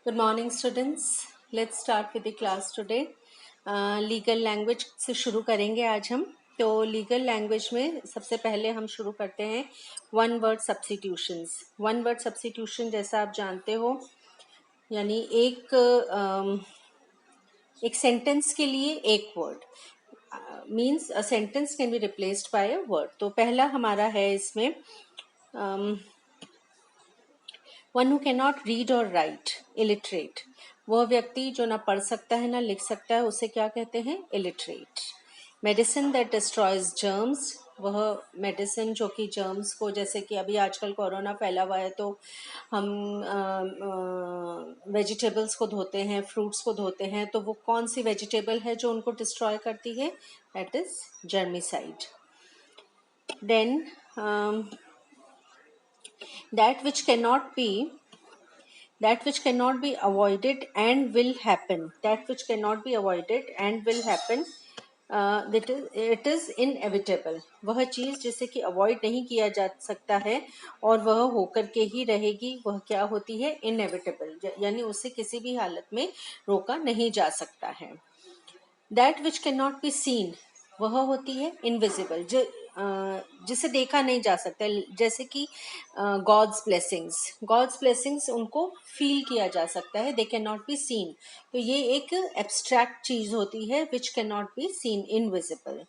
Good morning, students. Let's start with the class today. Legal language से शुरू करेंगे आज हम. तो लीगल लैंग्वेज में सबसे पहले हम शुरू करते हैं one word substitutions. One word substitution जैसा आप जानते हो, यानी एक सेंटेंस के लिए एक word means a sentence can be replaced by a word. तो पहला हमारा है इसमें one who can not read और राइट, इलिटरेट. वह व्यक्ति जो ना पढ़ सकता है ना लिख सकता है, उसे क्या कहते हैं? Illiterate. Medicine that destroys germs, वह मेडिसिन जो कि जर्म्स को, जैसे कि अभी आजकल कोरोना फैला हुआ है तो हम वेजिटेबल्स को धोते हैं, फ्रूट्स को धोते हैं, तो वो कौन सी वेजिटेबल है जो उनको डिस्ट्रॉय करती है? That is germicide. Then that which cannot be avoided and will happen. That which cannot be avoided and will happen, it is inevitable. वह चीज जिसे कि अवॉइड नहीं किया जा सकता है और वह होकर के ही रहेगी, वह क्या होती है? इनएविटेबल, यानी उसे किसी भी हालत में रोका नहीं जा सकता है. That which can not be seen, वह होती है इनविजिबल, जिसे देखा नहीं जा सकता. जैसे कि गॉड्स ब्लेसिंग्स उनको फील किया जा सकता है, they can not be seen. तो ये एक एब्स्ट्रैक्ट चीज होती है which can not be seen, invisible.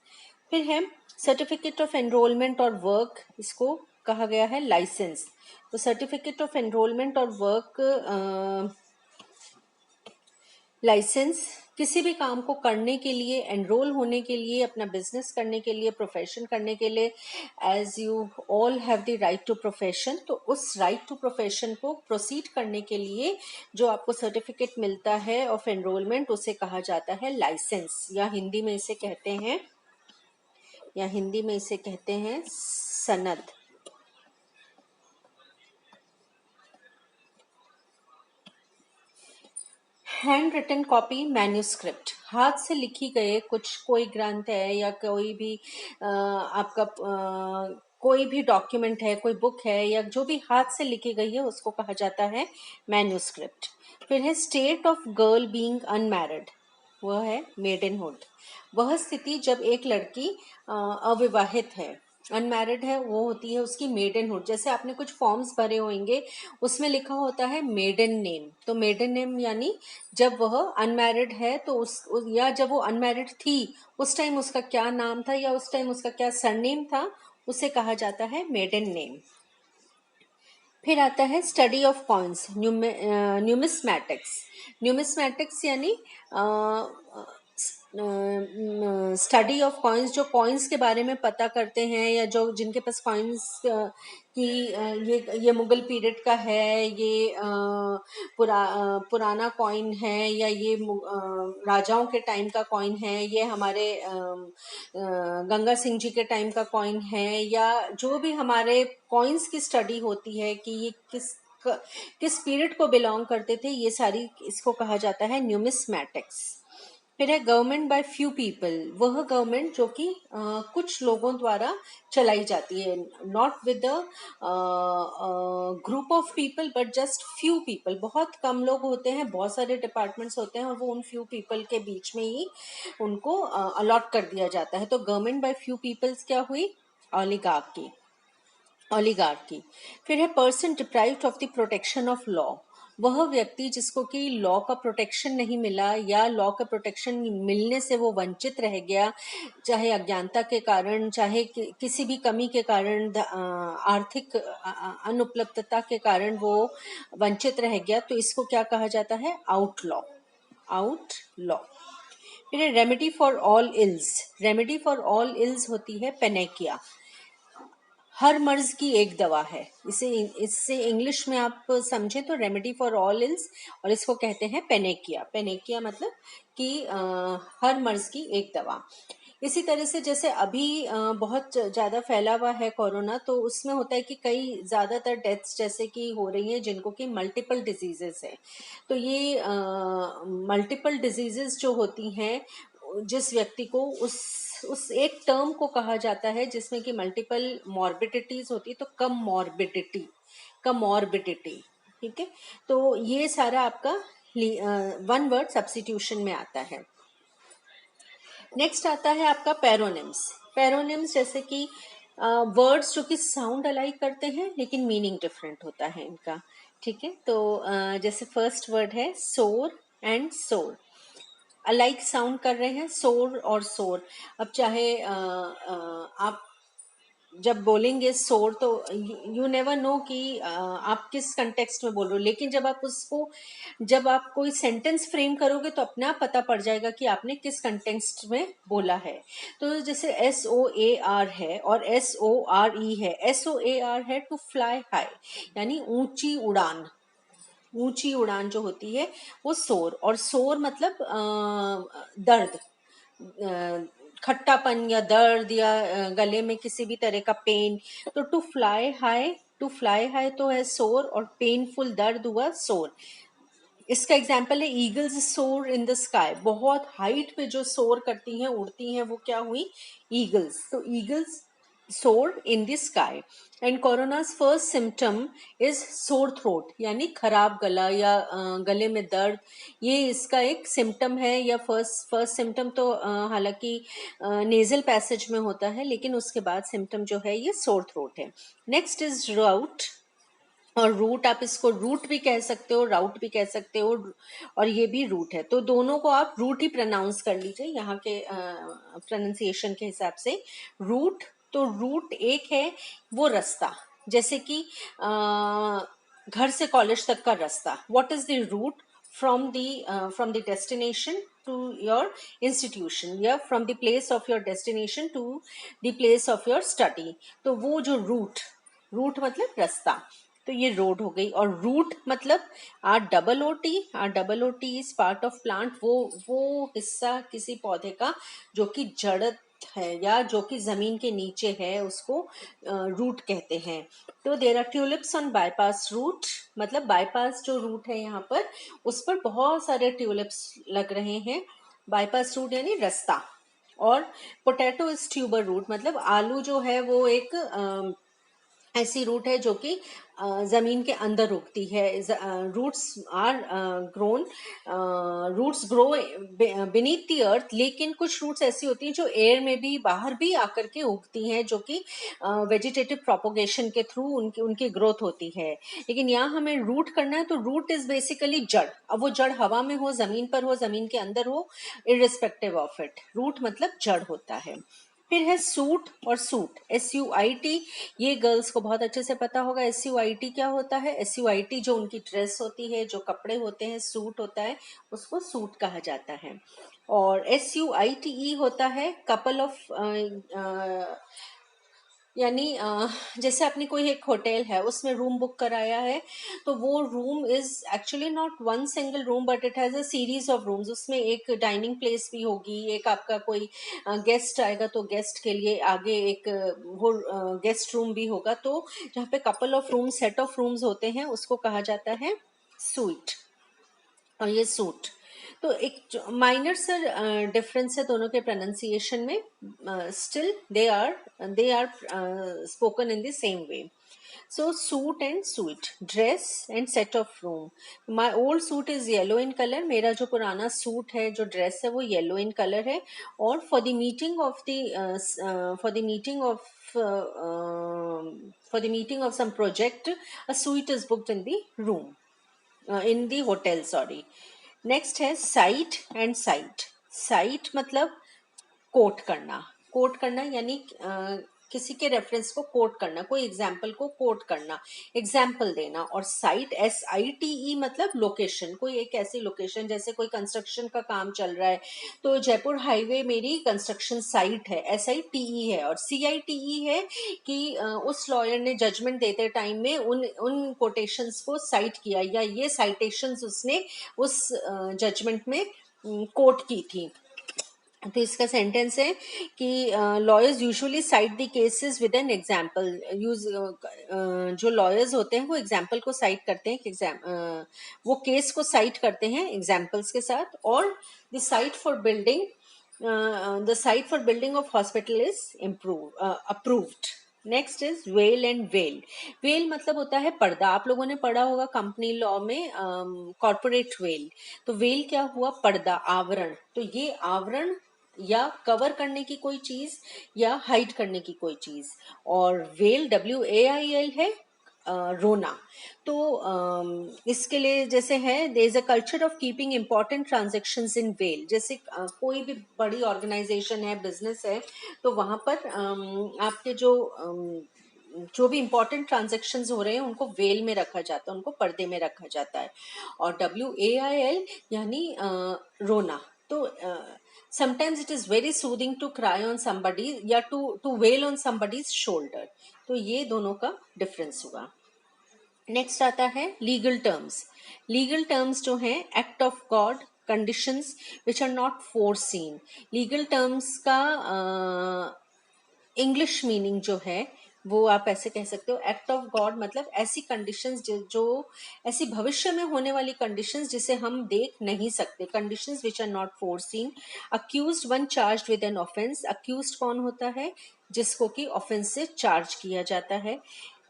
फिर है सर्टिफिकेट ऑफ एनरोलमेंट और वर्क, इसको कहा गया है लाइसेंस. तो सर्टिफिकेट ऑफ एनरोलमेंट और वर्क लाइसेंस किसी भी काम को करने के लिए, एनरोल होने के लिए, अपना बिजनेस करने के लिए, प्रोफेशन करने के लिए, as you all have the right to profession, तो उस राइट टू प्रोफेशन को प्रोसीड करने के लिए जो आपको सर्टिफिकेट मिलता है ऑफ एनरोलमेंट, उसे कहा जाता है लाइसेंस, या हिंदी में इसे कहते हैं सनद. हैंड रिटन कॉपी, मैन्यूस्क्रिप्ट, हाथ से लिखी गए कोई ग्रंथ है या कोई भी आपका कोई भी डॉक्यूमेंट है, कोई बुक है, या जो भी हाथ से लिखी गई है उसको कहा जाता है मैन्यूस्क्रिप्ट. फिर है state of girl being unmarried, वह है मेडनहुड. वह स्थिति जब एक लड़की अविवाहित है, अनमैरिड है, वो होती है उसकी मेडनहुड. जैसे आपने कुछ फॉर्म्स भरे होंगे, उसमें लिखा होता है मेडन नेम. तो मेडन नेम यानी जब वह अनमैरिड है तो या जब वो अनमैरिड थी उस टाइम उसका क्या नाम था, या उस टाइम उसका क्या सरनेम था, उसे कहा जाता है मेडन नेम. फिर आता है स्टडी ऑफ कॉइन्स, न्यूमिस्मैटिक्स यानी स्टडी ऑफ कॉइन्स, जो कॉइन्स के बारे में पता करते हैं, या जो जिनके पास कॉइन्स की ये मुगल पीरियड का है, ये पुराना कॉइन है, या ये राजाओं के टाइम का कॉइन है, ये हमारे गंगा सिंह जी के टाइम का कॉइन है, या जो भी हमारे कॉइन्स की स्टडी होती है कि ये किस पीरियड को बिलोंग करते थे, ये सारी इसको कहा जाता है न्यूमिस्मैटिक्स. फिर है गवर्नमेंट बाय फ्यू पीपल, वह गवर्नमेंट जो कि कुछ लोगों द्वारा चलाई जाती है, not with the group of people but just few people. बहुत कम लोग होते हैं, बहुत सारे डिपार्टमेंट्स होते हैं, और वो उन फ्यू पीपल के बीच में ही उनको अलॉट कर दिया जाता है. तो गवर्नमेंट बाय फ्यू पीपल्स क्या हुई? ओलिगार्की. फिर है person deprived of the protection of law, वह व्यक्ति जिसको कि लॉ का प्रोटेक्शन नहीं मिला, या लॉ का प्रोटेक्शन मिलने से वो वंचित रह गया, चाहे अज्ञानता के कारण, चाहे किसी भी कमी के कारण, आर्थिक अनुपलब्धता के कारण वो वंचित रह गया, तो इसको क्या कहा जाता है? आउटलॉ. फिर रेमेडी फॉर ऑल इल्स होती है पेनेकिया. हर मर्ज की एक दवा है. इससे इंग्लिश में आप समझे तो रेमेडी फॉर ऑल इल्स, और इसको कहते हैं पेनेकिया मतलब कि हर मर्ज की एक दवा. इसी तरह से जैसे अभी बहुत ज्यादा फैला हुआ है कोरोना, तो उसमें होता है कि कई ज्यादातर डेथ्स जैसे कि हो रही हैं जिनको कि मल्टीपल डिजीजेस है. तो ये मल्टीपल डिजीजेस जो होती हैं, जिस व्यक्ति को उस एक टर्म को कहा जाता है जिसमें कि मल्टीपल मॉर्बिडिटीज होती है, तो कम मॉर्बिडिटी. ठीक है, तो ये सारा आपका वन वर्ड सब्स्टिट्यूशन में आता है। नेक्स्ट आता है आपका पैरोनिम्स। पैरोनिम्स जैसे कि वर्ड्स जो कि साउंड अलाइक करते हैं लेकिन मीनिंग डिफरेंट होता है इनका। ठीक है, तो जैसे फर्स्ट वर्ड है सोर एंड सोर, अलाइक साउंड कर रहे हैं सोर और सोर। अब चाहे आप जब बोलेंगे सोर तो यू नेवर नो कि आप किस कंटेक्स्ट में बोल रहे हो, लेकिन जब आप उसको, जब आप कोई सेंटेंस फ्रेम करोगे तो अपने आप पता पड़ जाएगा कि आपने किस कंटेक्स्ट में बोला है। तो जैसे SOAR है और SORE है। SOAR है टू फ्लाई हाई, यानी ऊंची उड़ान। ऊंची उड़ान जो होती है वो सोर, और सोर मतलब दर्द, खट्टापन या दर्द या गले में किसी भी तरह का पेन। तो to fly high, to fly high तो है सोर, और पेनफुल दर्द हुआ सोर। इसका एग्जाम्पल है eagles soar in the sky, बहुत हाइट पे जो सोर करती हैं, उड़ती हैं, वो क्या हुई, ईगल्स। तो eagles soar in the sky. And Corona's first symptom is sore throat, यानी खराब गला या गले में दर्द, ये इसका एक सिम्टम है। या फर्स्ट सिम्टम तो हालांकि नेजल पैसेज में होता है, लेकिन उसके बाद सिम्टम जो है ये सोर थ्रोट है। नेक्स्ट इज राउट और रूट, आप इसको रूट भी कह सकते हो, राउट भी कह सकते हो, और ये भी रूट है। तो दोनों को आप रूट ही प्रोनाउंस कर लीजिए यहाँ के प्रोनाउंसिएशन के हिसाब से। रूट, तो रूट एक है वो रास्ता, जैसे कि घर से कॉलेज तक का रास्ता। What is the route from the destination to your institution, या from the place of your destination to the place of your study। तो वो जो रूट मतलब रास्ता, तो ये रोड हो गई। और रूट मतलब R OOT is part of plant, वो हिस्सा किसी पौधे का जो कि जड़ है या जो कि जमीन के नीचे है, उसको रूट कहते हैं। तो there are tulips on bypass route, मतलब बाईपास जो रूट है यहाँ पर, उस पर बहुत सारे ट्यूलिप्स लग रहे हैं। बाईपास रूट यानी रास्ता। और पोटैटो इज ट्यूबर रूट, मतलब आलू जो है वो एक ऐसी रूट है जो कि जमीन के अंदर उगती है। Roots are grown roots grow beneath the earth, लेकिन कुछ रूट्स ऐसी होती हैं जो एयर में भी, बाहर भी आकर के उगती हैं, जो कि वेजिटेटिव प्रोपोगेशन के थ्रू उनकी उनकी ग्रोथ होती है। लेकिन यहाँ हमें रूट करना है, तो रूट इज बेसिकली जड़। अब वो जड़ हवा में हो, जमीन पर हो, जमीन के अंदर हो, इररिस्पेक्टिव ऑफ इट, रूट मतलब जड़ होता है। फिर है सूट और सूट, SUIT। ये गर्ल्स को बहुत अच्छे से पता होगा SUIT क्या होता है। SUIT जो उनकी ड्रेस होती है, जो कपड़े होते हैं, सूट होता है, उसको सूट कहा जाता है। और SUITE होता है कपल ऑफ, यानी जैसे आपने कोई एक होटल है उसमें रूम बुक कराया है, तो वो room is actually not one single room, but it has a series of rooms. उसमें एक डाइनिंग प्लेस भी होगी, एक आपका कोई गेस्ट आएगा तो गेस्ट के लिए आगे एक वो गेस्ट रूम भी होगा। तो जहाँ पे couple of room, set of rooms होते हैं, उसको कहा जाता है सूट, और ये सूट। तो एक माइनर सा डिफरेंस है दोनों के प्रोनाउंसिएशन में, still they are spoken in the same way. So suit and suite, dress and set of room. My old suit is yellow in colour, मेरा जो पुराना सूट है, जो ड्रेस है, वो येलो इन कलर है। और for the meeting of some project, a suite is booked in the room, in the hotel, sorry. Next है साइट एंड साइट। साइट मतलब कोट करना। कोट करना यानी किसी के रेफरेंस को कोट करना, कोई एग्जाम्पल को कोट करना, एग्जाम्पल देना। और साइट SITE मतलब लोकेशन, कोई एक ऐसी लोकेशन, जैसे कोई कंस्ट्रक्शन का काम चल रहा है, तो जयपुर हाईवे मेरी कंस्ट्रक्शन साइट है, SITE है। और CITE है कि उस लॉयर ने जजमेंट देते टाइम में उन उन कोटेशंस को साइट किया, या ये साइटेशंस उसने उस जजमेंट में कोट की थी। तो इसका सेंटेंस है कि lawyers usually site the cases with an example. जो लॉयर्स होते हैं वो एग्जाम्पल को साइट करते हैं, वो केस को साइट करते हैं एग्जाम्पल्स के साथ। और the site for building of hospital is approved. Next is well and well. Well मतलब होता है पर्दा। आप लोगों ने पढ़ा होगा कंपनी लॉ में कॉर्पोरेट वेल। तो वेल क्या हुआ? पर्दा, आवरण। तो ये आवरण या कवर करने की कोई चीज या हाइड करने की कोई चीज। और वेल WAIL है रोना। तो इसके लिए जैसे है there is a culture of keeping important transactions in well. जैसे कोई भी बड़ी ऑर्गेनाइजेशन है, बिजनेस है, तो वहां पर आपके जो भी इंपॉर्टेंट ट्रांजेक्शन्स हो रहे हैं उनको वेल में रखा जाता है, उनको पर्दे में रखा जाता है। और WAIL यानी रोना। तो sometimes it is very soothing to cry on somebody या to wail on somebody's shoulder. तो ये दोनों का डिफरेंस हुआ। नेक्स्ट आता है लीगल टर्म्स। लीगल टर्म्स जो हैं act of God, conditions which are not foreseen. Legal terms का इंग्लिश मीनिंग जो है वो आप ऐसे कह सकते हो, एक्ट ऑफ गॉड मतलब ऐसी कंडीशंस जो ऐसी भविष्य में होने वाली कंडीशंस जिसे हम देख नहीं सकते, conditions which are not foreseen. Accused one charged with an offence. Accused कौन होता है? जिसको कि ऑफेंस से चार्ज किया जाता है।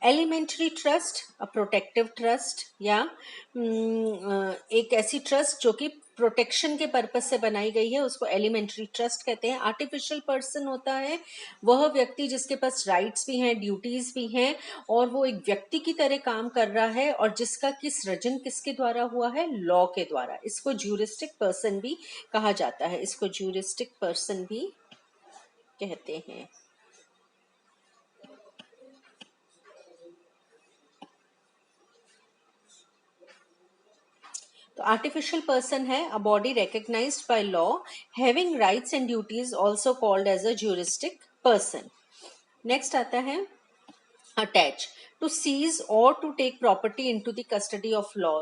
Elementary trust, a protective trust या एक ऐसी ट्रस्ट जो कि प्रोटेक्शन के पर्पज से बनाई गई है, उसको एलिमेंट्री ट्रस्ट कहते हैं। आर्टिफिशियल पर्सन होता है वह व्यक्ति जिसके पास राइट्स भी हैं, ड्यूटीज भी हैं, और वो एक व्यक्ति की तरह काम कर रहा है और जिसका कि सृजन किसके द्वारा हुआ है? लॉ के द्वारा। इसको ज्यूरिस्टिक पर्सन भी कहा जाता है, इसको ज्यूरिस्टिक पर्सन भी कहते हैं। तो आर्टिफिशियल पर्सन है a body recognised by law having rights and duties also called as a juristic person. Next आता है अटैच, टू सीज और to take property into the custody of law.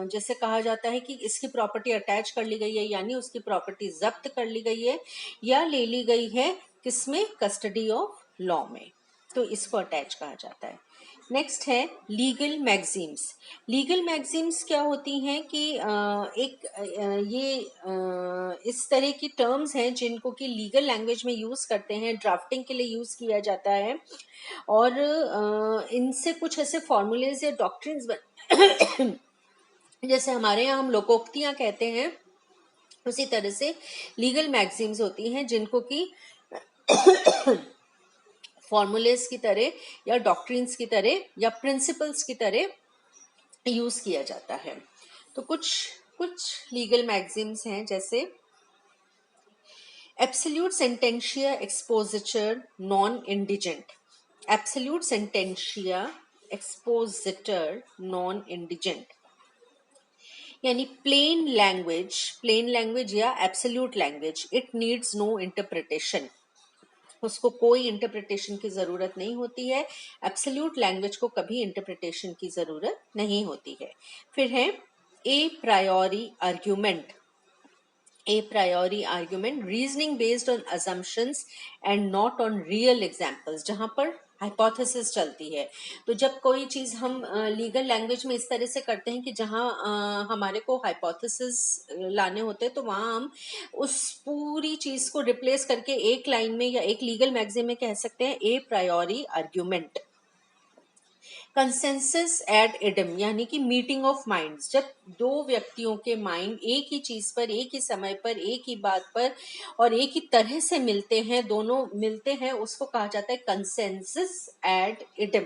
जैसे कहा जाता है कि इसकी प्रॉपर्टी अटैच कर ली गई है, यानी उसकी प्रॉपर्टी जब्त कर ली गई है या ले ली गई है, किसमें? कस्टडी ऑफ लॉ में। तो इसको अटैच कहा जाता है। नेक्स्ट है लीगल मैगजीम्स। लीगल मैगजीम्स क्या होती हैं कि ये इस तरह की टर्म्स हैं जिनको कि लीगल लैंग्वेज में यूज करते हैं, ड्राफ्टिंग के लिए यूज किया जाता है। और इनसे कुछ ऐसे फॉर्मूलेज या डॉक्ट्रिन्स जैसे हमारे यहाँ हम लोकोक्तियां कहते हैं, उसी तरह से लीगल मैगजीम्स होती हैं जिनको कि फॉर्मूलेज की तरह या डॉक्ट्रिन्स की तरह या प्रिंसिपल्स की तरह यूज किया जाता है। तो कुछ कुछ लीगल मैगजीम्स हैं जैसे absolute sententia expositor non indigent. Absolute sententia expositor non indigent यानी प्लेन लैंग्वेज या absolute language, it needs no interpretation. उसको कोई इंटरप्रिटेशन की जरूरत नहीं होती है। एब्सोल्यूट लैंग्वेज को कभी इंटरप्रिटेशन की जरूरत नहीं होती है। फिर है a priori argument. A priori argument, reasoning based on assumptions and not on real examples, जहां पर हाइपोथेसिस चलती है। तो जब कोई चीज हम लीगल लैंग्वेज में इस तरह से करते हैं कि जहां हमारे को हाइपोथेसिस लाने होते हैं, तो वहां हम उस पूरी चीज को रिप्लेस करके एक लाइन में या एक लीगल मैगजीन में कह सकते हैं a priori argument. Consensus ad idem यानी कि मीटिंग ऑफ माइंड्स, जब दो व्यक्तियों के माइंड एक ही चीज पर, एक ही समय पर, एक ही बात पर और एक ही तरह से मिलते हैं, दोनों मिलते हैं, उसको कहा जाता है कंसेंसस एड इडम।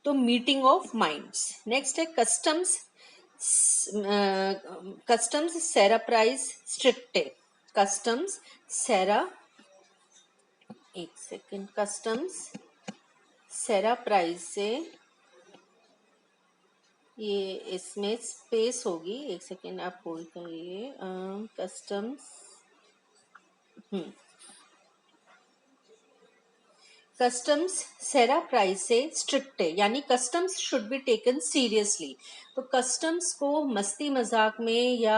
तो मीटिंग ऑफ माइंड्स। नेक्स्ट है कस्टम्स। कस्टम्स सेरा प्राइस स्ट्रिक्टे। कस्टम्स सेरा, एक सेकेंड, कस्टम्स सेरा प्राइस से, ये इसमें स्पेस होगी, एक सेकेंड आप होल्ड करिए। कस्टम्स कस्टम्स सेरा प्राइस से स्ट्रिक्ट है, यानी customs should be taken seriously. तो कस्टम्स को मस्ती मजाक में या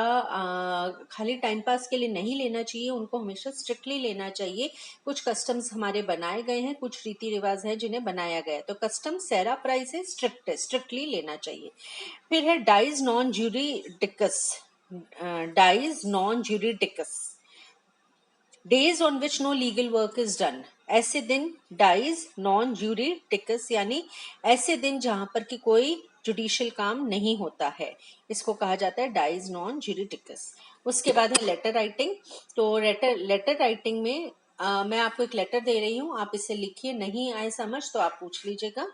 खाली टाइम पास के लिए नहीं लेना चाहिए, उनको हमेशा स्ट्रिक्टली लेना चाहिए। कुछ कस्टम्स हमारे बनाए गए हैं, कुछ रीति रिवाज है जिन्हें बनाया गया है। तो कस्टम सेरा प्राइस है स्ट्रिक्ट है, स्ट्रिक्टली लेना चाहिए। फिर है dies non juridicus. Dies non juridicus, days on which no legal work is done। ऐसे दिन डाइज नॉन ज्यूरिडिकस, यानी ऐसे दिन जहां पर कि कोई जुडिशियल काम नहीं होता है, इसको कहा जाता है डाइज नॉन ज्यूरिडिकस। उसके बाद है लेटर राइटिंग। तो लेटर राइटिंग में मैं आपको एक लेटर दे रही हूँ, आप इसे लिखिए, नहीं आए समझ तो आप पूछ लीजिएगा।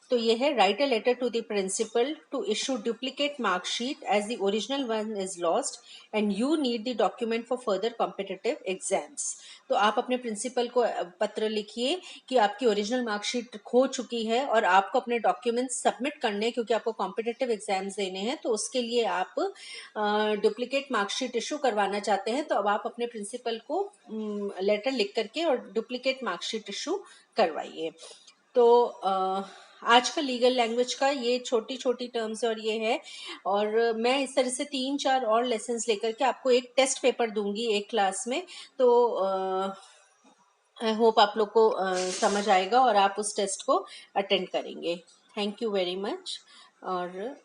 तो ये है, write a letter to the principal to issue duplicate marksheet as the original one is lost and you need the document for further competitive exams. तो आप अपने प्रिंसिपल को पत्र लिखिए कि आपकी ओरिजिनल मार्कशीट खो चुकी है और आपको अपने डॉक्यूमेंट्स सबमिट करने हैं, क्योंकि आपको कॉम्पिटिटिव एग्जाम्स देने हैं, तो उसके लिए आप डुप्लीकेट मार्कशीट इशू करवाना चाहते हैं। तो अब आप अपने प्रिंसिपल को लेटर लिख करके और डुप्लीकेट मार्कशीट इशू करवाइए। तो आज का लीगल लैंग्वेज का ये छोटी छोटी टर्म्स और ये है। और मैं इस तरह से 3-4 और लेसन्स लेकर के आपको एक टेस्ट पेपर दूंगी एक क्लास में। तो आई होप आप लोग को समझ आएगा और आप उस टेस्ट को अटेंड करेंगे। Thank you very much. और